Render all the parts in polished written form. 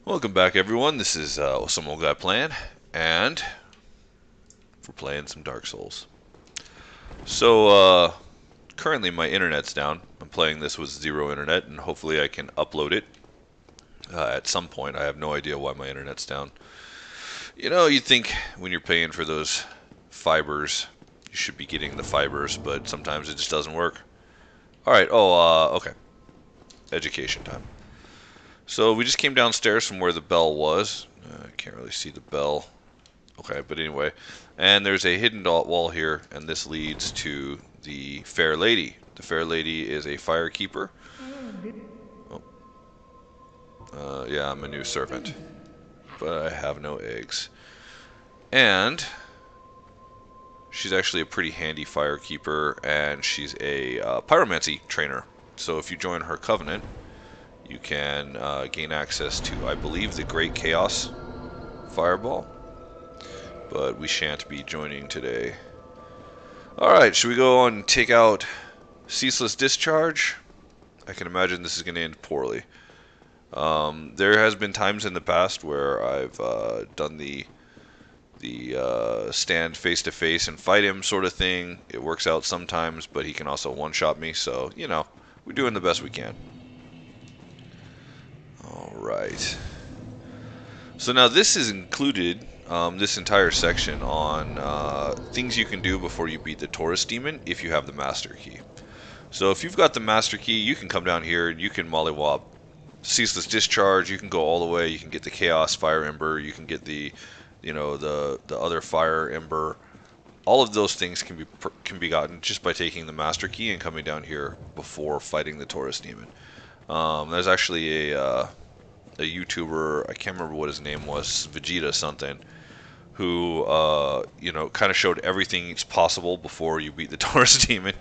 Welcome back, everyone. This is some old guy playing, and we're playing some Dark Souls. So currently my internet's down. I'm playing this with zero internet, and hopefully I can upload it at some point. I have no idea why my internet's down. You know, you'd think when you're paying for those fibers, you should be getting the fibers, but sometimes it just doesn't work. All right. Okay. Education time. So we just came downstairs from where the bell was. I can't really see the bell. Okay, but anyway, and there's a hidden wall here, and this leads to the Fair Lady. The Fair Lady is a firekeeper. Oh, yeah, I'm a new servant, but I have no eggs. And she's actually a pretty handy firekeeper, and she's a pyromancy trainer. So if you join her covenant, you can gain access to, I believe, the Great Chaos Fireball. But we shan't be joining today. Alright, should we go on and take out Ceaseless Discharge? I can imagine this is going to end poorly. There has been times in the past where I've done the stand face to face and fight him sort of thing. It works out sometimes, but he can also one-shot me, so, you know, we're doing the best we can. Alright. So now this is included, this entire section, on things you can do before you beat the Taurus Demon if you have the Master Key. So if you've got the Master Key, you can come down here and you can mollywop Ceaseless Discharge, you can go all the way, you can get the Chaos Fire Ember, you can get the, you know, the other Fire Ember. All of those things can be gotten just by taking the Master Key and coming down here before fighting the Taurus Demon. There's actually a YouTuber, I can't remember what his name was, Vegeta something, who, you know, kind of showed everything it's possible before you beat the Taurus Demon,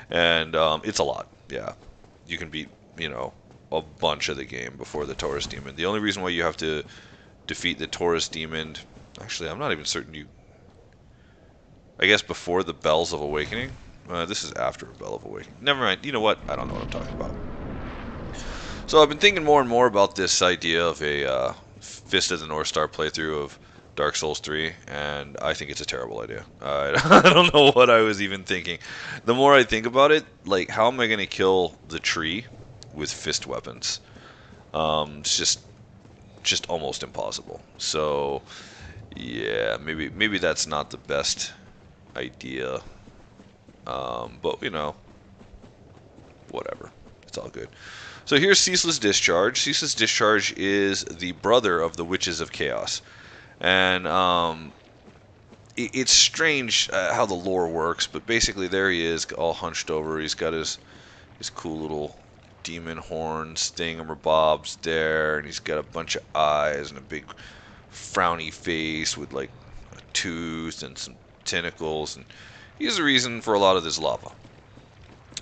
and it's a lot, yeah. You can beat, you know, a bunch of the game before the Taurus Demon. The only reason why you have to defeat the Taurus Demon, actually, I'm not even certain you, I guess before the Bells of Awakening? This is after Bell of Awakening. Never mind, you know what, I don't know what I'm talking about. So I've been thinking more and more about this idea of a Fist of the North Star playthrough of Dark Souls 3, and I think it's a terrible idea. I don't know what I was even thinking. The more I think about it, like, how am I going to kill the tree with fist weapons? It's just almost impossible. So, yeah, maybe that's not the best idea. But, you know, whatever. It's all good. So here's Ceaseless Discharge. Ceaseless Discharge is the brother of the Witches of Chaos. And it's strange how the lore works, but basically there he is, all hunched over. He's got his cool little demon horns thingamabobs there, and he's got a bunch of eyes and a big frowny face with like a tooth and some tentacles, and he's the reason for a lot of this lava.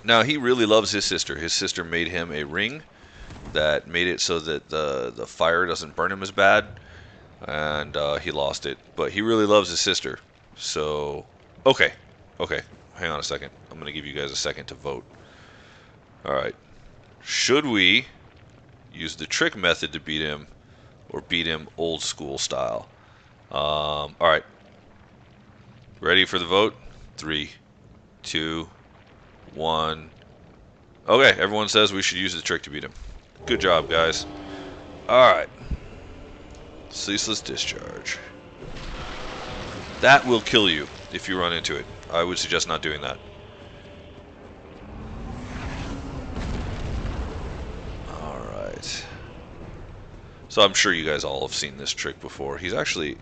Now, he really loves his sister. His sister made him a ring that made it so that the fire doesn't burn him as bad, and he lost it. But he really loves his sister. So, okay, hang on a second. I'm going to give you guys a second to vote. Alright, should we use the trick method to beat him, or beat him old school style? Alright, ready for the vote? 3, 2, 1. Okay, everyone says we should use the trick to beat him. Good job, guys. Alright. Ceaseless Discharge. That will kill you if you run into it. I would suggest not doing that. Alright. So I'm sure you guys all have seen this trick before. He's actually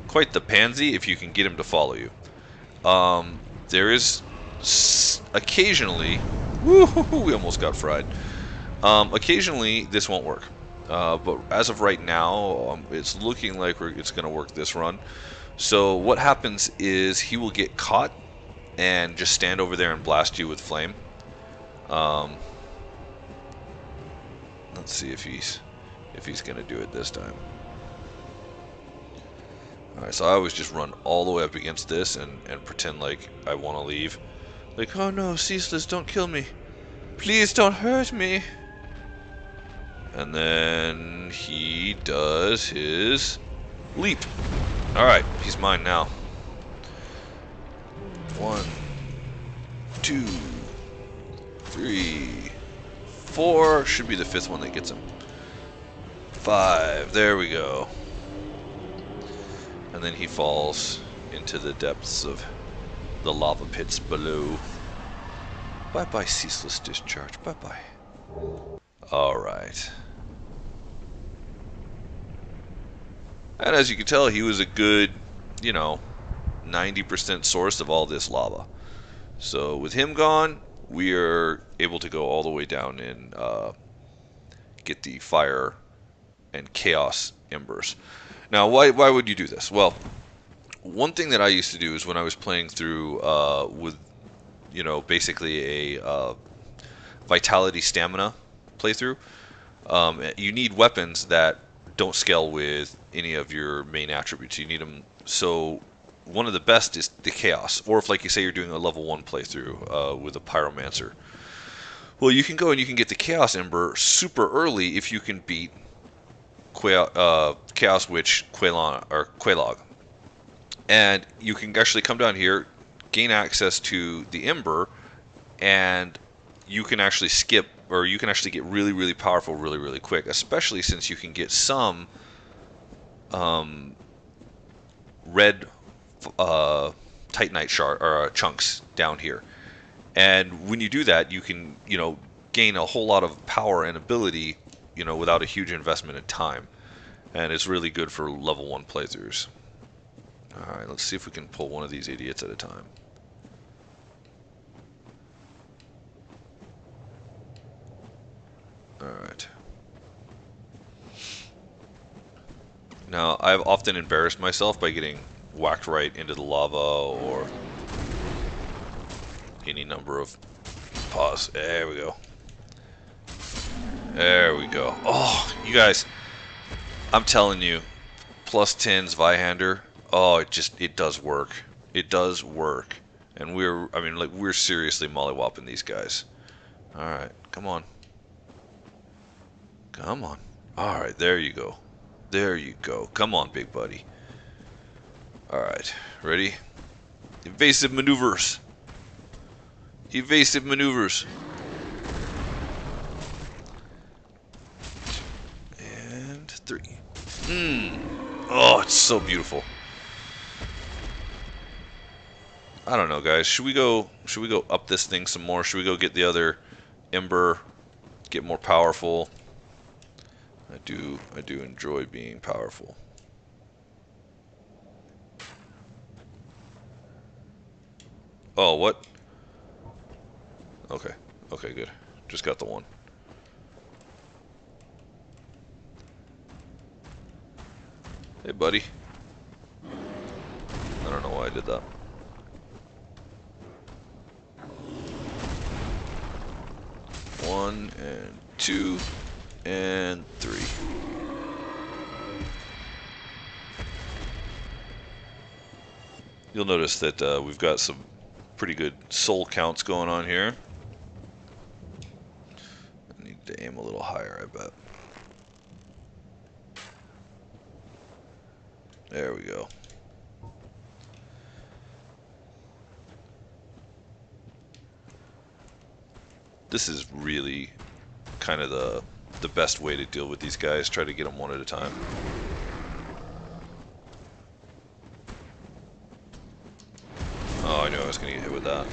quite the pansy if you can get him to follow you. There is occasionally, woo-hoo-hoo, we almost got fried. Occasionally this won't work, but as of right now, it's looking like it's going to work this run. So what happens is he will get caught and just stand over there and blast you with flame. Let's see if he's going to do it this time. Alright, so I always just run all the way up against this and pretend like I want to leave. Like, oh no, Ceaseless, don't kill me. Please don't hurt me. And then he does his leap. Alright, he's mine now. 1, 2, 3, 4. Should be the 5th one that gets him. 5. There we go. And then he falls into the depths of the lava pits below. Bye-bye, Ceaseless Discharge. Bye-bye. Alright. And as you can tell, he was a good, 90% source of all this lava. So with him gone, we are able to go all the way down and get the fire and chaos embers. Now, why would you do this? Well, one thing that I used to do is when I was playing through with, basically a vitality stamina playthrough, you need weapons that don't scale with any of your main attributes. You need them. So one of the best is the chaos, or if, like you say, you're doing a level 1 playthrough with a pyromancer. Well, you can go and you can get the chaos ember super early if you can beat Chaos Witch Quelaag. And you can actually come down here, gain access to the ember, and you can actually skip, or you can actually get really, really powerful really, really quick, especially since you can get some red titanite shard or chunks down here. And when you do that, you can, gain a whole lot of power and ability, without a huge investment in time. And it's really good for level 1 playthroughs. Alright, let's see if we can pull one of these idiots at a time. Alright. Now, I've often embarrassed myself by getting whacked right into the lava or any number of paws. There we go. There we go. Oh, you guys, I'm telling you, +10's Zweihander, oh, it does work. It does work. And we're seriously mollywopping these guys. Alright, come on. Come on. Alright, there you go. There you go. Come on, big buddy. Alright, ready? Evasive maneuvers. Evasive maneuvers. And 3. Oh, it's so beautiful. I don't know, guys. Should we go up this thing some more? Should we go get the other ember, get more powerful? I do enjoy being powerful. Oh, what? Okay. Okay, good. Just got the one. Hey, buddy. I don't know why I did that. One and 2 and 3. You'll notice that we've got some pretty good soul counts going on here. I need to aim a little higher, I bet. There we go. This is really kind of the best way to deal with these guys. Try to get them one at a time. Oh, I knew I was going to get hit with that.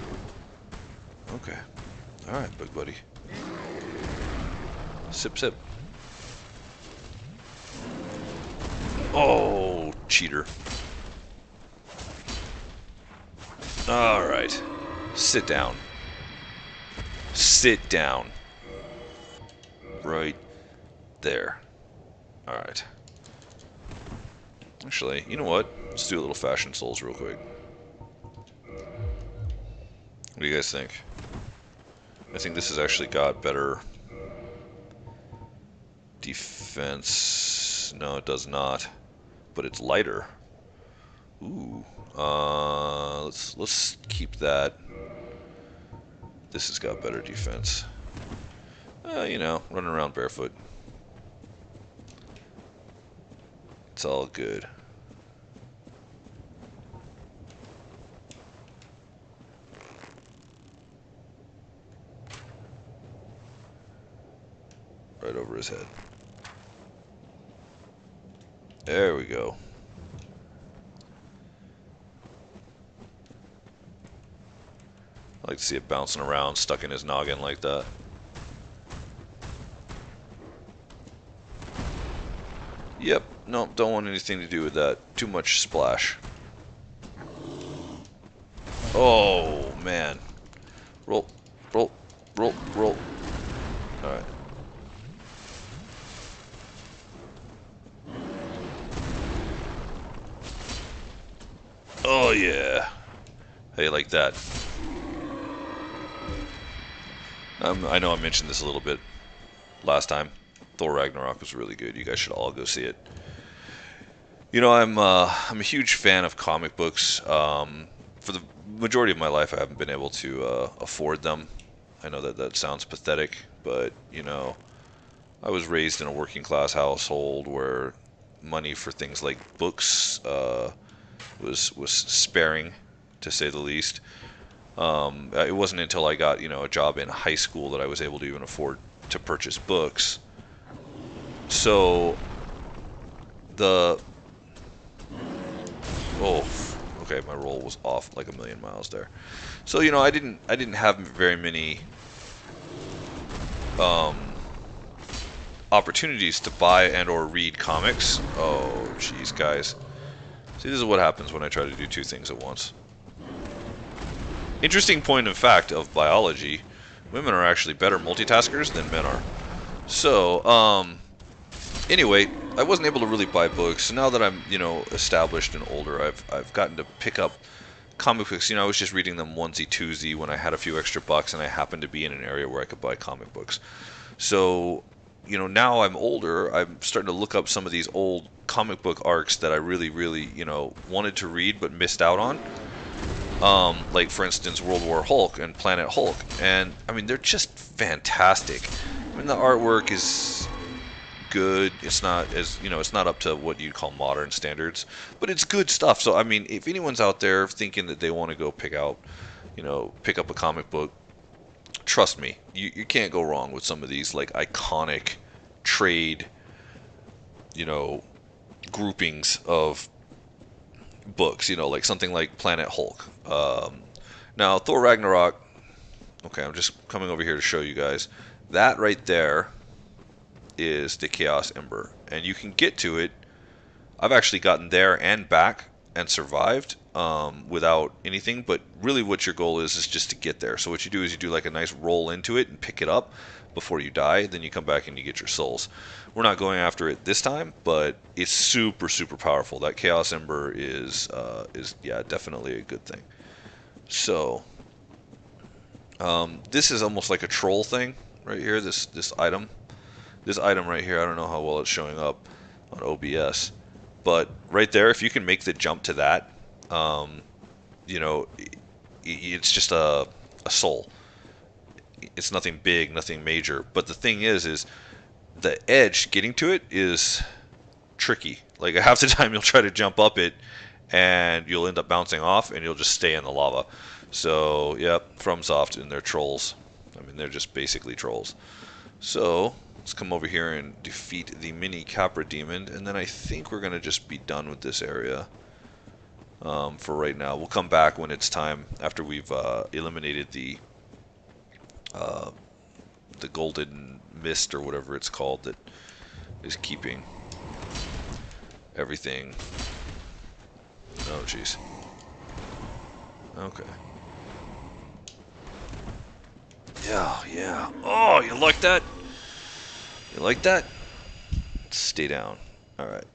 Okay. Alright, big buddy. Sip, sip. Oh, cheater. Alright. Sit down. Sit down. Right there. Alright. Actually, you know what? Let's do a little Fashion Souls real quick. What do you guys think? I think this has actually got better defense. No, it does not. But it's lighter. Ooh. Let's keep that. This has got better defense. Running around barefoot. It's all good. Right over his head. There we go. I like to see it bouncing around, stuck in his noggin like that. Yep, nope, don't want anything to do with that. Too much splash. Oh, man. Roll, roll, roll, roll. Alright. Oh, yeah. How you like that? I know I mentioned this a little bit last time. Thor Ragnarok was really good. You guys should all go see it. You know, I'm a huge fan of comic books. For the majority of my life, I haven't been able to afford them. I know that that sounds pathetic, but you know, I was raised in a working class household where money for things like books was sparing, to say the least. It wasn't until I got a job in high school that I was able to even afford to purchase books. So the oh, okay, my roll was off like a million miles there. So I didn't have very many um, opportunities to buy and or read comics. Oh, jeez, guys. See, this is what happens when I try to do two things at once. Interesting point of fact of biology: women are actually better multitaskers than men are. So, anyway, I wasn't able to really buy books. Now that I'm, established and older, I've gotten to pick up comic books. I was just reading them onesie twosie when I had a few extra bucks and I happened to be in an area where I could buy comic books. So, now I'm older, I'm starting to look up some of these old comic book arcs that I really, really, wanted to read but missed out on. Like, for instance, World War Hulk and Planet Hulk. And, I mean, they're just fantastic. I mean, the artwork is good. It's not it's not up to what you'd call modern standards, but it's good stuff. So, I mean, if anyone's out there thinking that they want to go pick up a comic book, trust me, you can't go wrong with some of these, like, iconic trade, you know, groupings of books, like something like Planet Hulk. Now, Thor Ragnarok, okay, I'm just coming over here to show you guys. That right there is the Chaos Ember, and you can get to it. I've actually gotten there and back and survived without anything, but really what your goal is just to get there. So what you do is you do like a nice roll into it and pick it up before you die, then you come back and you get your souls. We're not going after it this time, but it's super, super powerful. That Chaos Ember is yeah, definitely a good thing. So this is almost like a troll thing right here, this item. This item right here, I don't know how well it's showing up on OBS, but right there, if you can make the jump to that, um, it's just a soul. It's nothing big, nothing major. But the thing is the edge getting to it is tricky. Like, half the time you'll try to jump up it, and you'll end up bouncing off, and you'll just stay in the lava. So, yep, FromSoft and their trolls. I mean, they're just basically trolls. So, let's come over here and defeat the mini Capra Demon, and then I think we're going to just be done with this area for right now. We'll come back when it's time, after we've eliminated uh, the golden mist or whatever it's called that is keeping everything. Oh, jeez. Okay. Yeah, yeah. Oh, you like that? You like that? Stay down. Alright.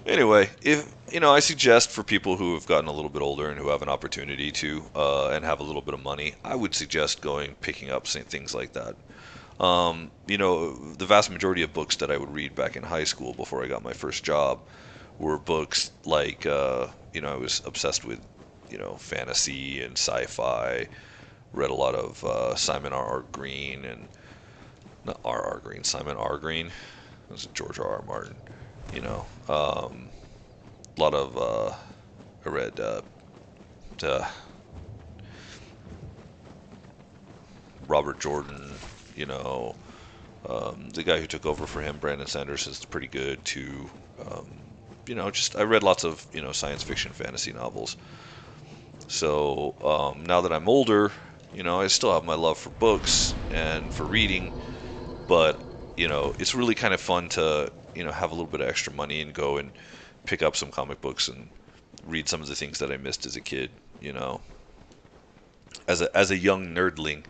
Anyway, if I suggest for people who have gotten a little bit older and who have an opportunity to and have a little bit of money, I would suggest picking up things like that. The vast majority of books that I would read back in high school before I got my first job were books like, I was obsessed with, fantasy and sci-fi. Read a lot of Simon R. R. Green and not R. R. Green, Simon R. Green. This is George R.R. Martin. You know, a lot of I read Robert Jordan. You know, the guy who took over for him, Brandon Sanderson, is pretty good too. You know, just I read lots of science fiction, fantasy novels. So now that I'm older, I still have my love for books and for reading, but it's really kind of fun to have a little bit of extra money and go and pick up some comic books and read some of the things that I missed as a kid. As a young nerdling.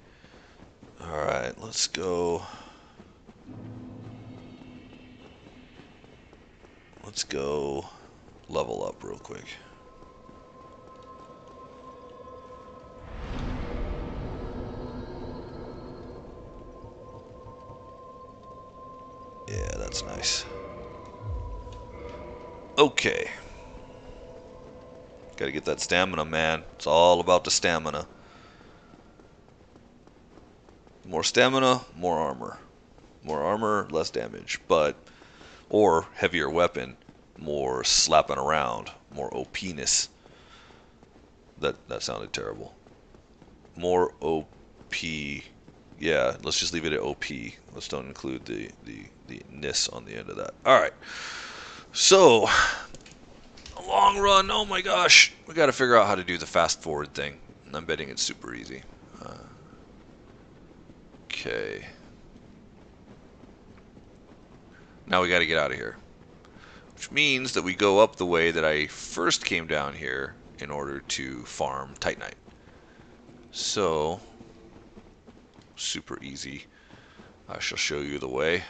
All right, let's go. Let's go level up real quick. Yeah, that's nice. Okay. Gotta get that stamina, man. It's all about the stamina. More stamina, more armor. More armor, less damage. Or heavier weapon, more slapping around, more OP-ness. That sounded terrible. More OP. Yeah, let's just leave it at OP. Let's don't include the ness on the end of that. Alright. So, a long run. Oh my gosh. We gotta figure out how to do the fast forward thing. I'm betting it's super easy. Okay. Now we gotta get out of here. Which means that we go up the way that I first came down here in order to farm Titanite. So, super easy. I shall show you the way.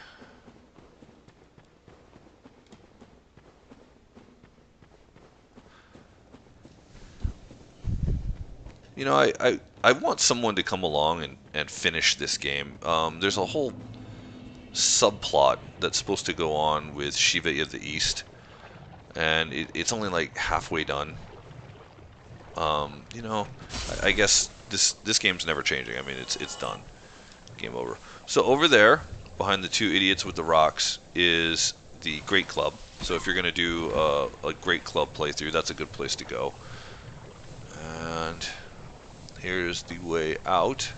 I want someone to come along and finish this game. There's a whole subplot that's supposed to go on with Shiva of the East, and it's only like halfway done. I guess this game's never changing. I mean, it's done. Game over. So over there, behind the two idiots with the rocks, is the Great Club. So if you're going to do a Great Club playthrough, that's a good place to go. And here's the way out.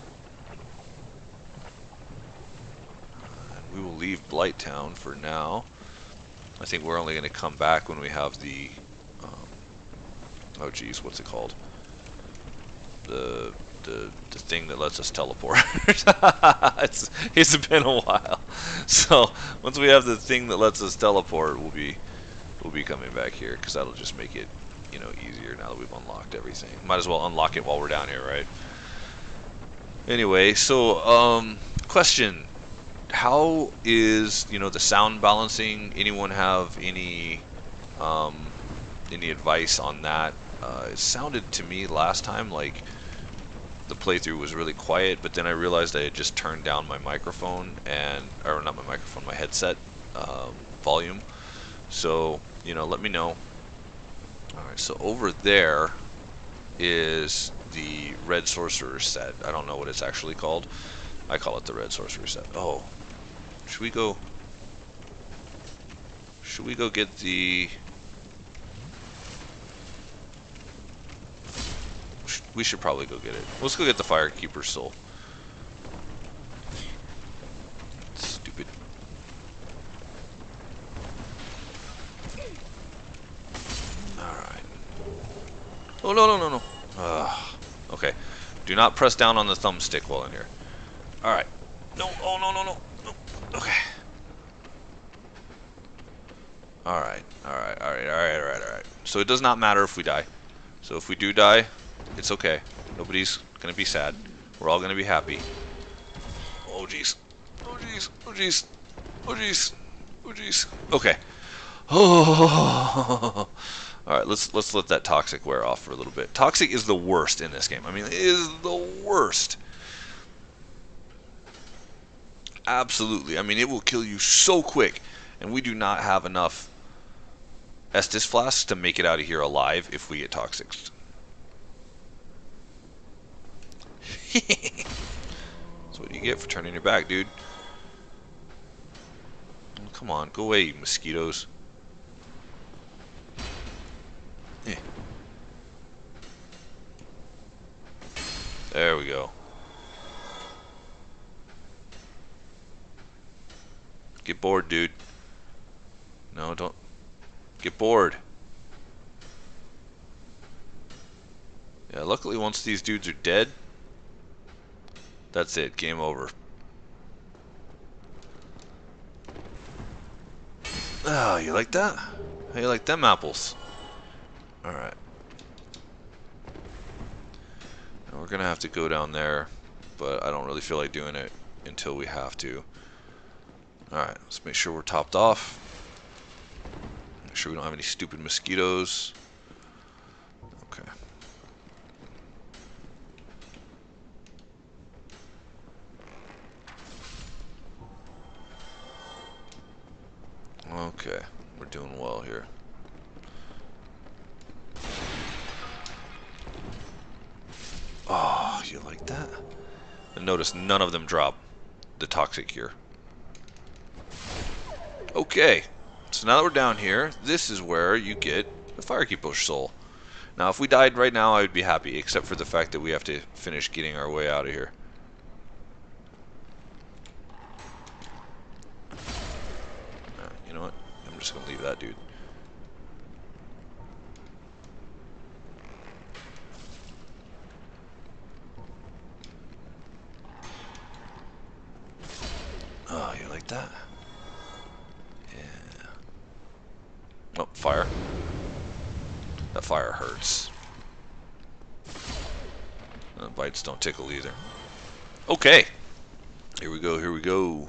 And we will leave Blighttown for now. I think we're only going to come back when we have the... oh geez, what's it called? The thing that lets us teleport. It's been a while. So once we have the thing that lets us teleport, we'll be coming back here, because that'll just make it easier now that we've unlocked everything. Might as well unlock it while we're down here, right? Anyway, so question: how is the sound balancing? Anyone have any advice on that? It sounded to me last time like the playthrough was really quiet, but then I realized I had just turned down my microphone or not my microphone, my headset volume. So let me know. Alright, so over there is the Red Sorcerer set. I don't know what it's actually called. I call it the Red Sorcerer set. Oh, should we go get the... We should probably go get it. Let's go get the Firekeeper's Soul. Stupid. Alright. Oh, no. Okay. Do not press down on the thumbstick while in here. Alright. No. Oh, no. Okay. Alright. So it does not matter if we die. So if we do die, it's okay. Nobody's gonna be sad. We're all gonna be happy. Oh jeez. Okay. Oh. All right. Let's let that toxic wear off for a little bit. Toxic is the worst in this game. I mean, it is the worst. Absolutely. I mean, it will kill you so quick, and we do not have enough Estus flasks to make it out of here alive if we get toxic. That's what you get for turning your back, dude. Come on, go away, you mosquitoes. Eh. There we go. Get bored, dude. No, don't. Get bored. Yeah, luckily once these dudes are dead, that's it. Game over. Oh, you like that? How you like them apples? Alright. Now we're gonna have to go down there, but I don't really feel like doing it until we have to. Alright, let's make sure we're topped off. Make sure we don't have any stupid mosquitoes. Okay. Okay, we're doing well here. Oh, you like that? And notice none of them drop the toxic here. Okay, so now that we're down here, this is where you get the Firekeeper's soul. Now, if we died right now, I would be happy, except for the fact that we have to finish getting our way out of here. You know what? I'm just gonna leave that dude. Oh, you like that? Yeah. Oh, fire. That fire hurts. Bites don't tickle either. Okay. Here we go, here we go.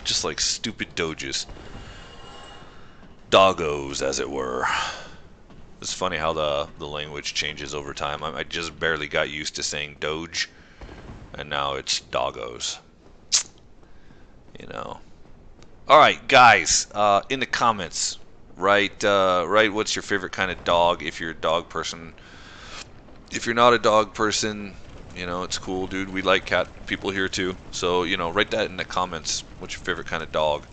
Just like stupid doges. Doggos, as it were. It's funny how the language changes over time. I just barely got used to saying doge, and now it's doggos. You know. Alright, guys, in the comments, write what's your favorite kind of dog if you're a dog person. If you're not a dog person, you know, it's cool, dude. We like cat people here too. So, you know, write that in the comments. What's your favorite kind of dog?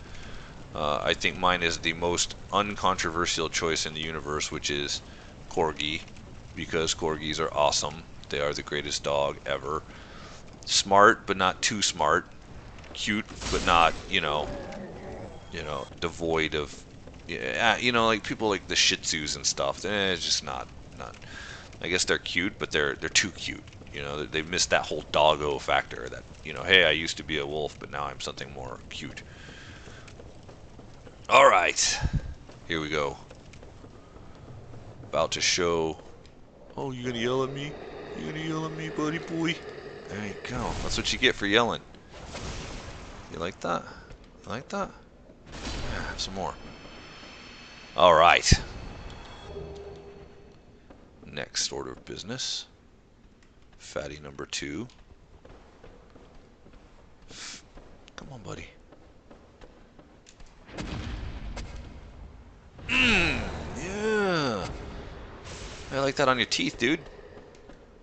I think mine is the most uncontroversial choice in the universe, which is Corgi, because Corgis are awesome. They are the greatest dog ever. Smart, but not too smart. Cute, but not, devoid of, like people like the Shih Tzus and stuff. It's just not. I guess they're cute, but they're too cute. You know, they missed that whole doggo factor. That, hey, I used to be a wolf, but now I'm something more cute. All right, here we go. About to show. Oh, you gonna yell at me? You gonna yell at me, buddy boy? There you go. That's what you get for yelling. You like that? You like that? Yeah, have some more. All right. Next order of business. Fatty number 2. Come on, buddy. Yeah. I like that on your teeth, dude.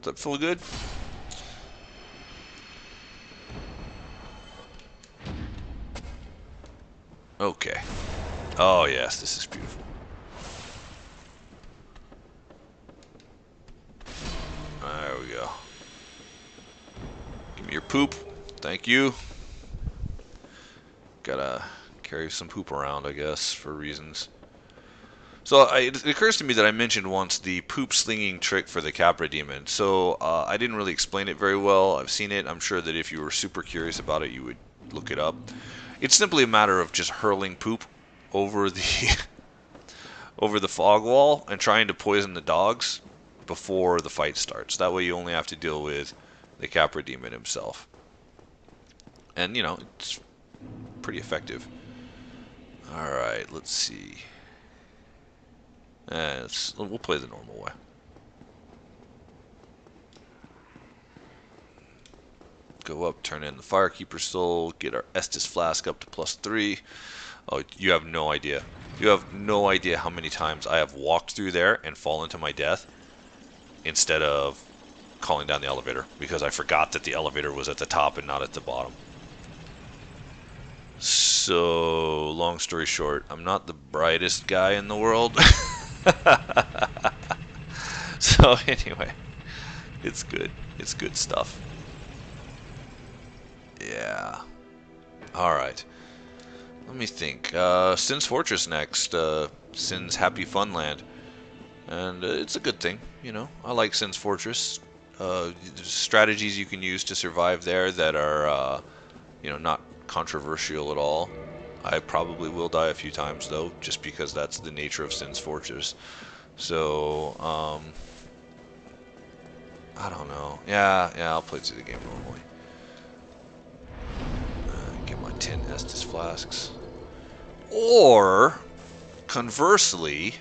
Does that feel good? Okay. Oh, yes, this is beautiful. There we go. Give me your poop. Thank you. Gotta carry some poop around, I guess, for reasons. So it occurs to me that I mentioned once the poop slinging trick for the Capra Demon. So I didn't really explain it very well. I've seen it. I'm sure that if you were super curious about it, you would look it up. It's simply a matter of just hurling poop over the over the fog wall and trying to poison the dogs before the fight starts. That way you only have to deal with the Capra Demon himself. And, it's pretty effective. Alright, let's see. We'll play the normal way. Go up, turn in the Firekeeper Soul, get our Estus Flask up to +3. Oh, you have no idea. You have no idea how many times I have walked through there and fallen to my death instead of calling down the elevator because I forgot that the elevator was at the top and not at the bottom. So, long story short, I'm not the brightest guy in the world. So anyway, it's good. It's good stuff. Yeah. Alright. Let me think. Sin's Fortress next. Sin's Happy Funland. And it's a good thing, you know. I like Sin's Fortress. There's strategies you can use to survive there that are, you know, not controversial at all. I probably will die a few times, though, just because that's the nature of Sin's Fortress. So, I don't know. Yeah, I'll play through the game normally. Get my 10 Estus flasks. Or, conversely,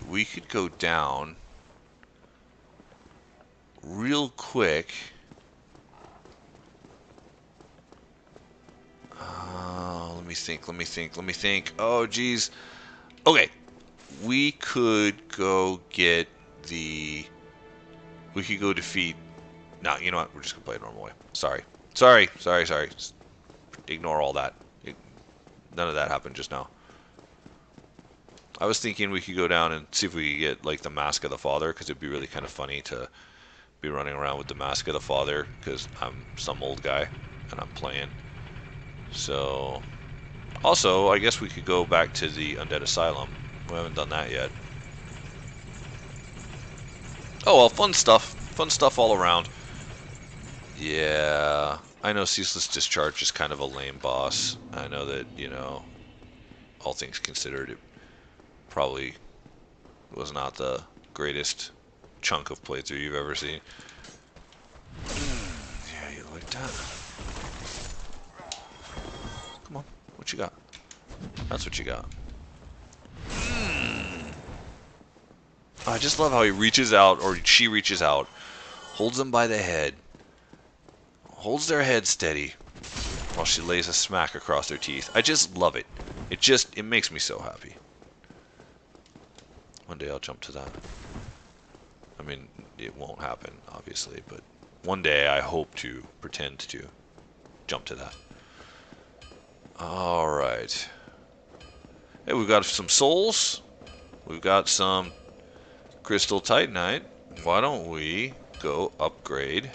we could go down real quick. Let me think. Oh, geez. Okay, we could go get the... We could go defeat... No, you know what? We're just gonna play it normal way. Sorry. Just ignore all that. None of that happened just now. I was thinking we could go down and see if we could get, like, the Mask of the Father, because it'd be really kind of funny to be running around with the Mask of the Father, because I'm some old guy, and I'm playing. So... Also, I guess we could go back to the Undead Asylum. We haven't done that yet. Oh well, fun stuff. Fun stuff all around. Yeah, I know Ceaseless Discharge is kind of a lame boss. I know that, you know, all things considered, it probably was not the greatest chunk of playthrough you've ever seen. Yeah, you like that? Come on, what you got? That's what you got. I just love how he reaches out, or she reaches out, holds them by the head, holds their head steady, while she lays a smack across their teeth. I just love it. It makes me so happy. One day I'll jump to that. I mean, it won't happen, obviously, but one day I hope to pretend to jump to that. Alright. Hey, we've got some souls. We've got some Crystal Titanite. Why don't we go upgrade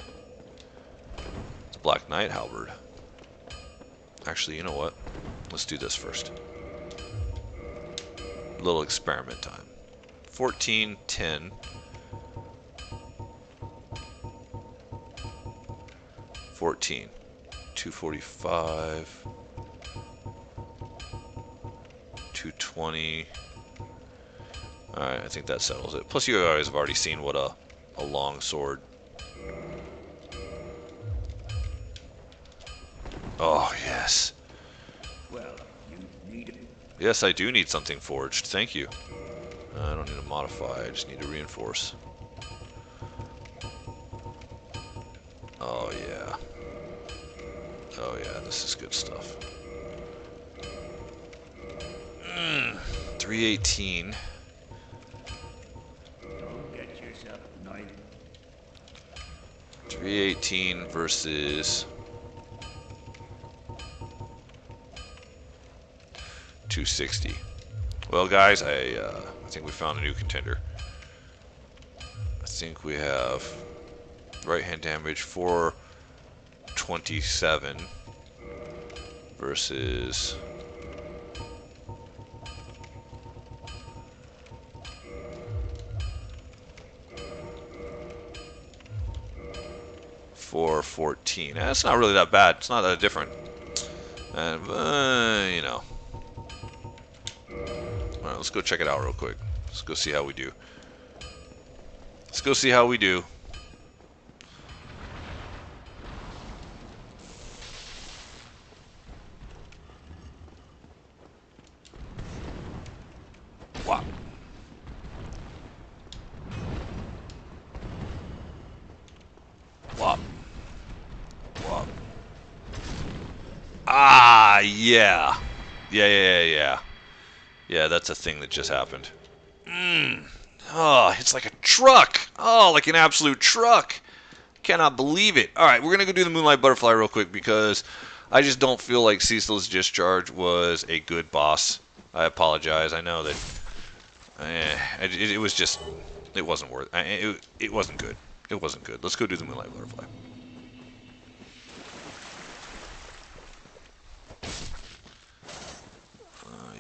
the Black Knight Halberd? Actually, you know what? Let's do this first. A little experiment time. 14, 10. 14. 245. 220. Alright, I think that settles it. Plus you guys have already seen what a long sword. Oh, yes. Well, you need it. Yes, I do need something forged. Thank you. I don't need to modify, I just need to reinforce. Oh, yeah. Oh, yeah, this is good stuff. 318. Don't get yourself a knife. 318 versus 260. Well, guys, I think we found a new contender. I think we have right hand damage 427 versus 414. That's not really that bad. It's not that different. And, you know. Alright, let's go check it out real quick. Let's go see how we do. Let's go see how we do. Wow. Wow. Wow. Ah, yeah. Yeah. Yeah, that's a thing that just happened. Oh, it's like a truck. Oh, like an absolute truck. Cannot believe it. All right, we're gonna go do the Moonlight Butterfly real quick because I just don't feel like Ceaseless Discharge was a good boss. I apologize. I know that it was just, it wasn't worth. It wasn't good. It wasn't good. Let's go do the Moonlight Butterfly.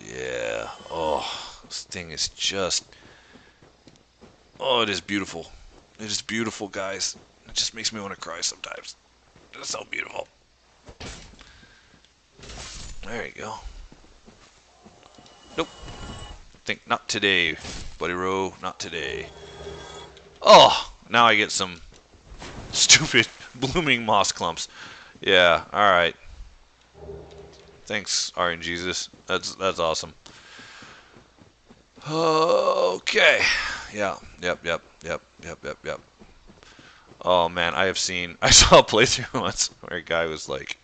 Yeah. Oh, this thing is just. Oh, it is beautiful. It is beautiful, guys. It just makes me want to cry sometimes. It's so beautiful. There you go. Nope. Think not today, Buddy Row. Not today. Oh, now I get some stupid blooming moss clumps. Yeah. All right. Thanks, RNGesus. That's awesome. Okay. Yeah. Yep. Oh man, I saw a playthrough once where a guy was like,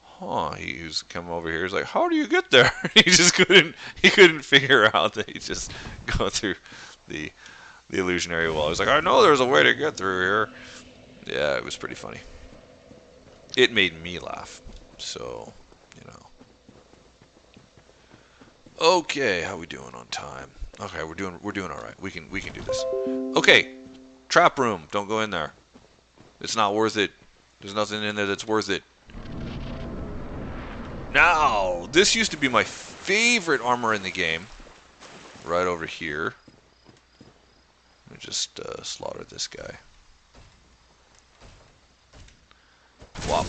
"Huh." He was coming over here. He's like, "How do you get there?" He couldn't figure out that he just go through the the illusionary wall. He's like, "I know there's a way to get through here." Yeah, it was pretty funny. It made me laugh. So, you know. Okay, how we doing on time? Okay, we're doing all right. We can do this. Okay, trap room. Don't go in there. It's not worth it. There's nothing in there that's worth it. Now, this used to be my favorite armor in the game. Right over here. Let me just slaughter this guy. Wop.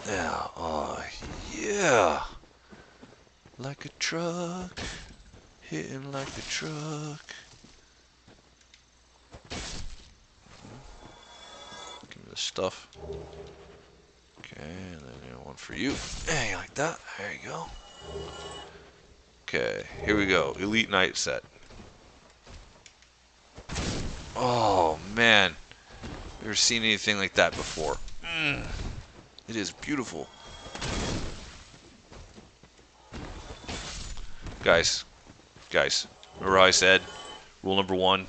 Yeah. Oh, yeah. Like a truck. Hitting like a truck. Give me the stuff. Okay, and then one for you. Hey, like that. There you go. Okay, here we go. Elite Knight set. Oh, man. Never seen anything like that before. It is beautiful. Guys, remember how I said rule number 1,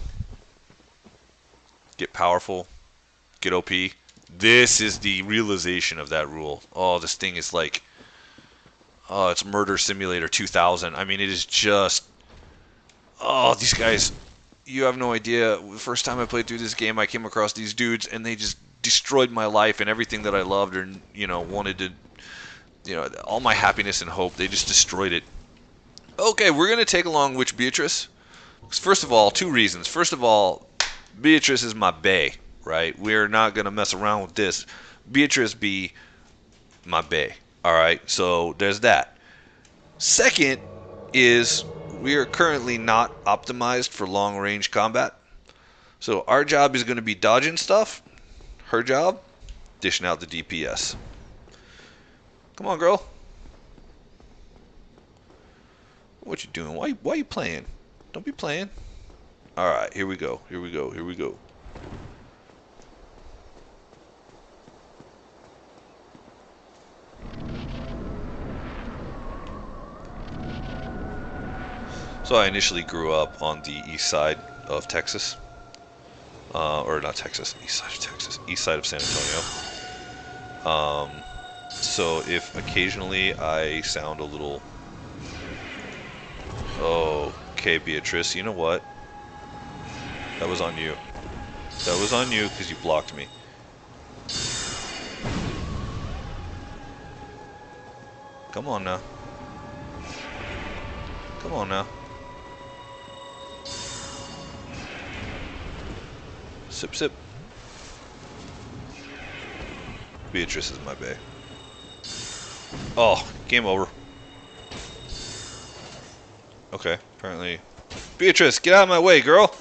get powerful, get OP? This is the realization of that rule. Oh, this thing is like, oh, it's Murder Simulator 2000. I mean, it is just, oh, these guys, you have no idea. The first time I played through this game, I came across these dudes, and they just destroyed my life and everything that I loved or, wanted to, all my happiness and hope. They just destroyed it. Okay, we're going to take along Witch Beatrice. First of all, 2 reasons. First of all, Beatrice is my bae, right? We're not going to mess around with this. Beatrice be my bae, all right? So there's that. Second is we are currently not optimized for long-range combat. So our job is going to be dodging stuff. Her job, dishing out the DPS. Come on, girl. What you doing? Why you playing? Don't be playing. Alright, here we go. So I initially grew up on the east side of Texas. Or not Texas, east side of Texas. East side of San Antonio. So if occasionally I sound a little... Oh, okay, Beatrice, you know what? That was on you. That was on you because you blocked me. Come on now. Come on now. Sip, sip. Beatrice is my bae. Oh, game over. Okay, apparently. Beatrice, get out of my way, girl!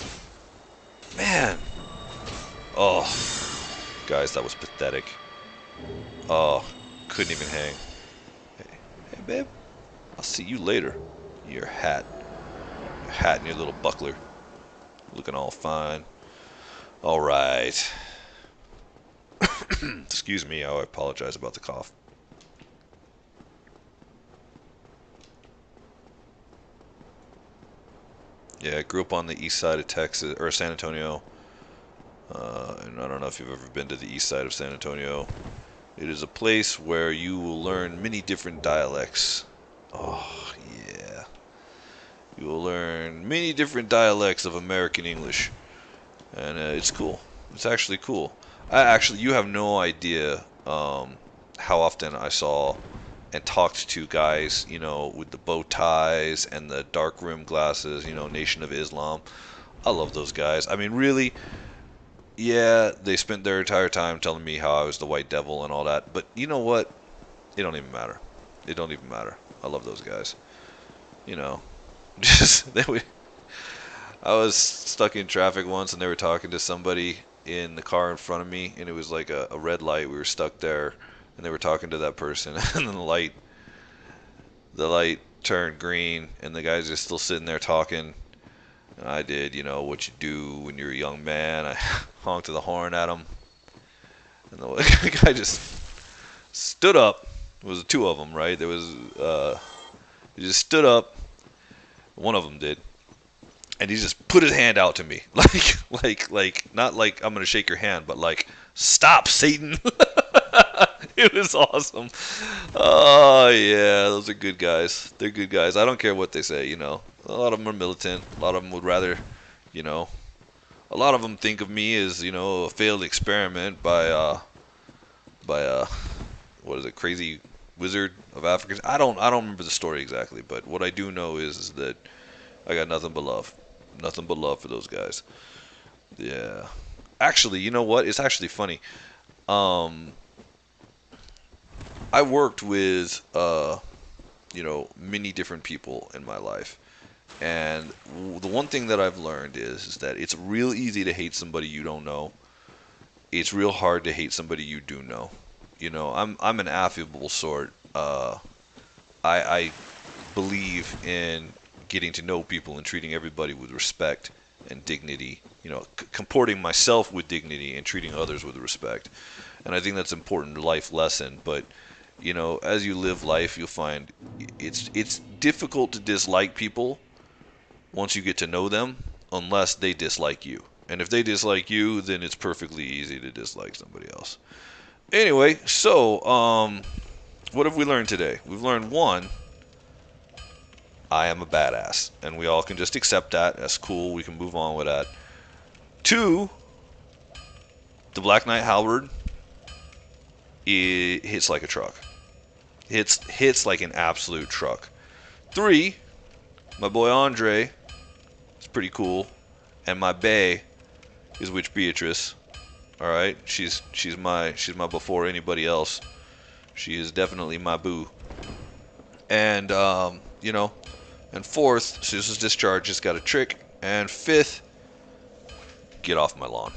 Man! Oh, guys, that was pathetic. Oh, couldn't even hang. Hey, babe. I'll see you later. Your hat. Your hat and your little buckler. Looking all fine. Alright. Excuse me, I apologize about the cough. Yeah, I grew up on the east side of Texas, or San Antonio. And I don't know if you've ever been to the east side of San Antonio. It is a place where you will learn many different dialects. Oh, yeah. You will learn many different dialects of American English. And it's cool. It's actually cool. You have no idea how often I saw and talked to guys, with the bow ties and the dark rim glasses, Nation of Islam. I love those guys. I mean, really, yeah, they spent their entire time telling me how I was the white devil and all that. But you know what? It don't even matter. It don't even matter. I love those guys. You know, just they would. I was stuck in traffic once, and they were talking to somebody in the car in front of me, and it was like a red light. We were stuck there, and they were talking to that person, and then the light turned green, and the guys are still sitting there talking. And I did, what you do when you're a young man. I honked the horn at him, and the guy just stood up. It was two of them, right? He just stood up. One of them did, and he just put his hand out to me, like not like I'm gonna shake your hand, but like stop, Satan. It was awesome. Oh yeah, those are good guys. They're good guys. I don't care what they say. A lot of them are militant. A lot of them would rather, you know, a lot of them think of me as a failed experiment by what is it, crazy wizard of Africa. I don't remember the story exactly, but what I do know is that I got nothing but love for those guys. Yeah. Actually, you know what? It's actually funny. Um, I worked with many different people in my life, and the one thing that I've learned is that it's real easy to hate somebody you don't know. It's real hard to hate somebody you do know. I'm an affable sort. I believe in getting to know people and treating everybody with respect and dignity. Comporting myself with dignity and treating others with respect. And I think that's an important life lesson. But as you live life, you'll find it's difficult to dislike people once you get to know them, unless they dislike you. And if they dislike you, then it's perfectly easy to dislike somebody else. Anyway, so what have we learned today? We've learned one, I am a badass, and we all can just accept that. That's cool. We can move on with that. Two, the Black Knight halberd, it hits like a truck. Hits like an absolute truck. Three, my boy Andre is pretty cool, and my bae is Witch Beatrice. All right, she's my before anybody else. She is definitely my boo. And and fourth, Ceaseless Discharge just got a trick. And fifth, get off my lawn.